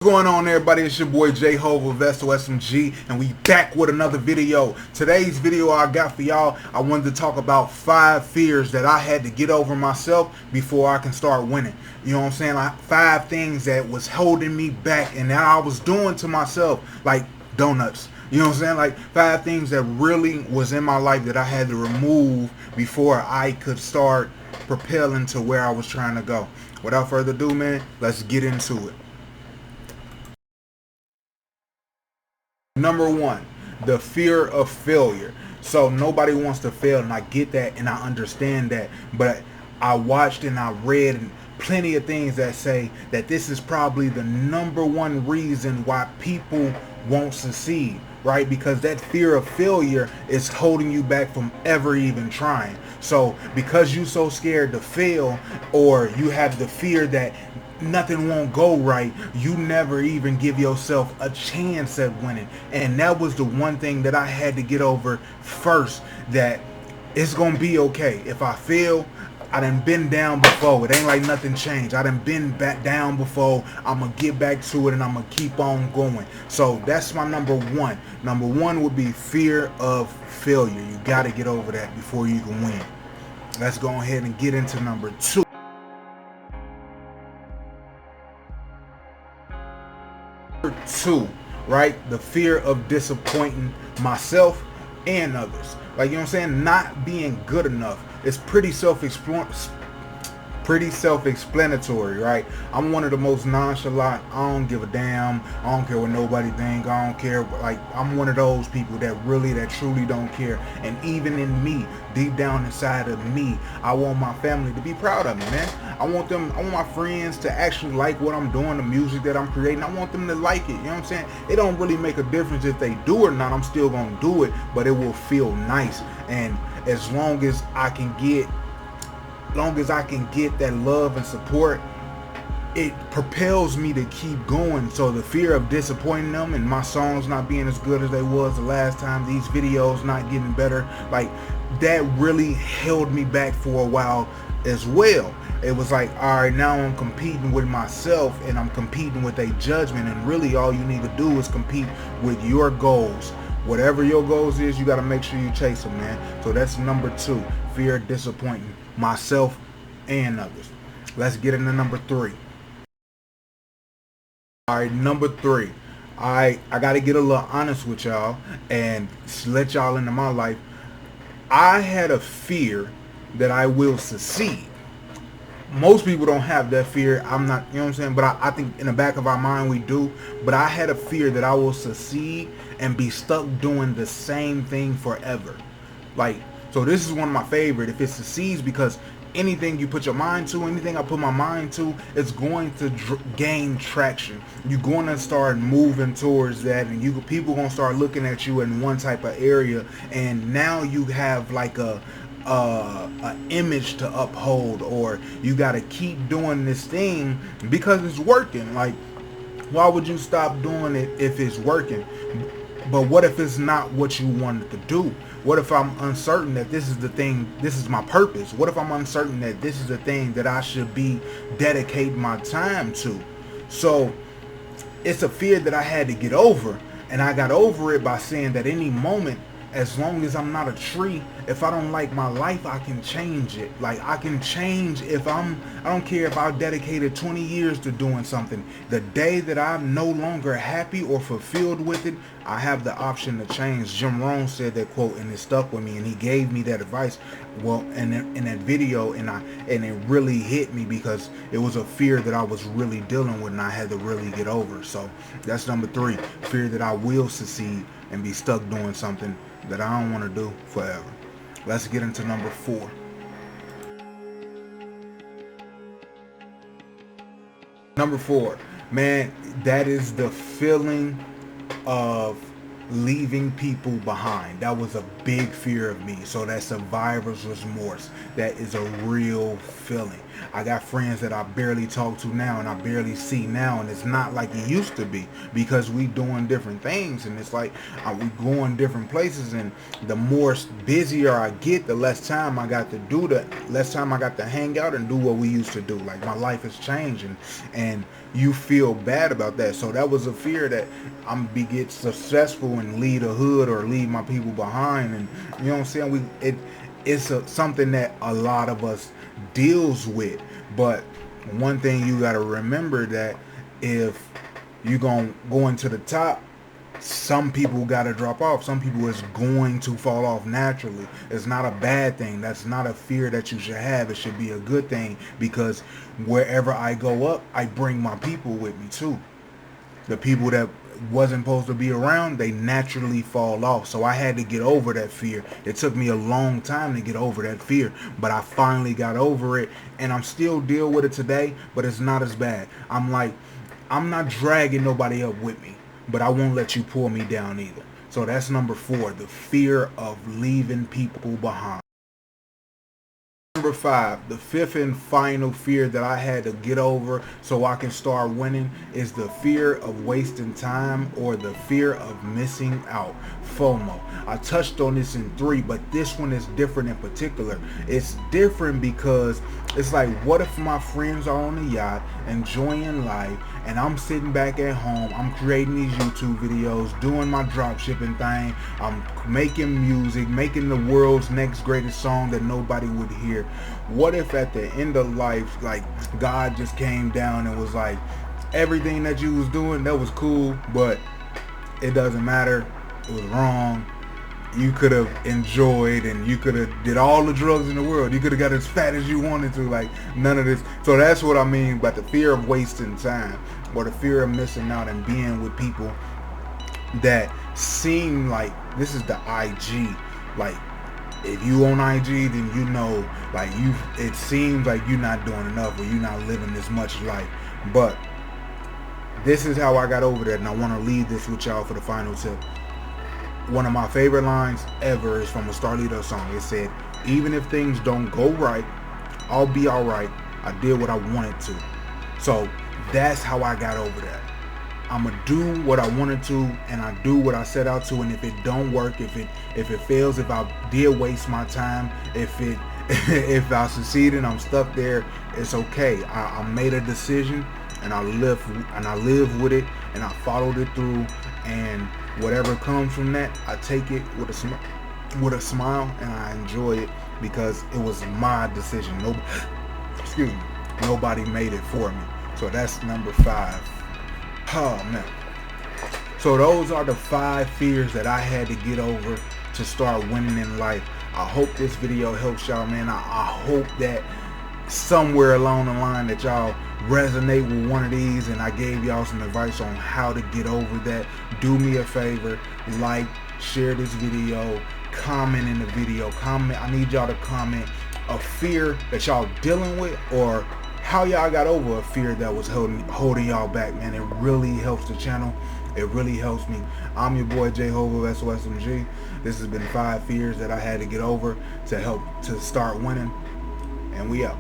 What's going on, everybody? It's your boy J Hova Vestal SMG, and we back with another video. Today's video I got for y'all, I wanted to talk about 5 fears that I had to get over myself before I can start winning. You know what I'm saying? Like 5 things that was holding me back and that I was doing to myself, like donuts. You know what I'm saying? Like 5 things that really was in my life that I had to remove before I could start propelling to where I was trying to go. Without further ado, man, let's get into it. Number 1, the fear of failure. So nobody wants to fail, and I get that and I understand that, but I watched and I read and plenty of things that say that this is probably the number 1 reason why people won't succeed, right? Because that fear of failure is holding you back from ever even trying. So because you so scared to fail, or you have the fear that nothing won't go right, you never even give yourself a chance at winning. And that was the one thing that I had to get over first, that it's gonna be okay if I fail. I done been down before. It ain't like nothing changed. I done been back down before. I'm gonna get back to it and I'm gonna keep on going. So that's my number 1. Number 1 would be fear of failure. You gotta get over that before you can win. Let's go ahead and get into number 2. Number 2, right? The fear of disappointing myself and others. Like, you know what I'm saying? Not being good enough. It's pretty self-explanatory, right? I'm one of the most nonchalant. I don't give a damn. I don't care what nobody think. I don't care. Like, I'm one of those people that truly don't care. And even in me, deep down inside of me, I want my family to be proud of me, man. I want my friends to actually like what I'm doing, the music that I'm creating. I want them to like it. You know what I'm saying? It don't really make a difference if they do or not. I'm still gonna do it, but it will feel nice. And as long as I can get that love and support, it propels me to keep going. So the fear of disappointing them and my songs not being as good as they was the last time, these videos not getting better, like that really held me back for a while as well. It was like, all right, now I'm competing with myself and I'm competing with a judgment, and really all you need to do is compete with your goals. Whatever your goals is, you got to make sure you chase them, man. So that's number 2, fear of disappointing myself and others. Let's get into number 3. All right, number 3. I got to get a little honest with y'all and let y'all into my life. I had a fear that I will succeed. Most people don't have that fear. I'm not, you know what I'm saying? But I think in the back of our mind we do. But I had a fear that I will succeed and be stuck doing the same thing forever. Like, so this is one of my favorite, if it succeeds, because anything you put your mind to, anything I put my mind to, it's going to gain traction. You're going to start moving towards that, and people going to start looking at you in one type of area, and now you have like a image to uphold, or you got to keep doing this thing because it's working. Like, why would you stop doing it if it's working? But what if it's not what you wanted to do? What if I'm uncertain that this is the thing, this is my purpose? What if I'm uncertain that this is the thing that I should be dedicating my time to? So it's a fear that I had to get over, and I got over it by saying that any moment, as long as I'm not a tree, if I don't like my life, I can change it. Like, I can change I don't care if I've dedicated 20 years to doing something. The day that I'm no longer happy or fulfilled with it, I have the option to change. Jim Rohn said that quote, and it stuck with me, and he gave me that advice. Well, in that video, and it really hit me because it was a fear that I was really dealing with and I had to really get over. So that's number 3, fear that I will succeed and be stuck doing something that I don't want to do forever. Let's get into number 4. Number 4, man, that is the feeling of leaving people behind. That was a big fear of me. So that survivor's remorse, that is a real feeling. I got friends that I barely talk to now and I barely see now, and it's not like it used to be because we doing different things, and it's like we going different places, and the more busier I get, the less time I got to do that, less time I got to hang out and do what we used to do. Like my life is changing, and you feel bad about that. So that was a fear that I'm be get successful and leave the hood or leave my people behind, and you know what I'm saying. It's something that a lot of us deals with. But one thing you got to remember, that if you gonna go into the top, some people got to drop off. Some people is going to fall off naturally. It's not a bad thing. That's not a fear that you should have. It should be a good thing, because wherever I go up, I bring my people with me too. The people that wasn't supposed to be around, they naturally fall off. So I had to get over that fear. It took me a long time to get over that fear, but I finally got over it, and I'm still deal with it today, but it's not as bad. I'm not dragging nobody up with me, but I won't let you pull me down either. So that's number 4, the fear of leaving people behind. Number 5, the 5th and final fear that I had to get over so I can start winning is the fear of wasting time, or the fear of missing out, FOMO. I touched on this in 3, but this one is different in particular. It's different because it's like, what if my friends are on the yacht enjoying life, and I'm sitting back at home, I'm creating these YouTube videos, doing my drop shipping thing, I'm making music, making the world's next greatest song that nobody would hear. What if at the end of life, like, God just came down and was like, everything that you was doing, that was cool, but it doesn't matter, it was wrong. You could have enjoyed, and you could have did all the drugs in the world. You could have got as fat as you wanted to. Like, none of this. So that's what I mean by the fear of wasting time, or the fear of missing out and being with people that seem like, this is the IG. Like, if you on IG, then you know, like, it seems like you're not doing enough, or you're not living this much life. But this is how I got over that, and I want to leave this with y'all for the final tip. One of my favorite lines ever is from a Starlito song. It said, even if things don't go right, I'll be alright. I did what I wanted to. So that's how I got over that. I'ma do what I wanted to, and I do what I set out to, and if it don't work, if it fails, if I did waste my time, if I succeed and I'm stuck there, it's okay. I made a decision, and I live with it, and I followed it through, and whatever comes from that, I take it with a smile, and I enjoy it, because it was my decision. Nobody made it for me. So that's number 5. Oh man. So those are the 5 fears that I had to get over to start winning in life. I hope this video helps y'all, man. I hope that somewhere along the line that y'all resonate with one of these, and I gave y'all some advice on how to get over that. Do me a favor, like, share this video, comment in the video. Comment. I need y'all to comment a fear that y'all dealing with, or how y'all got over a fear that was holding y'all back, man. It really helps the channel. It really helps me. I'm your boy J Hova of SOSMG. This has been 5 fears that I had to get over to help to start winning, and we out.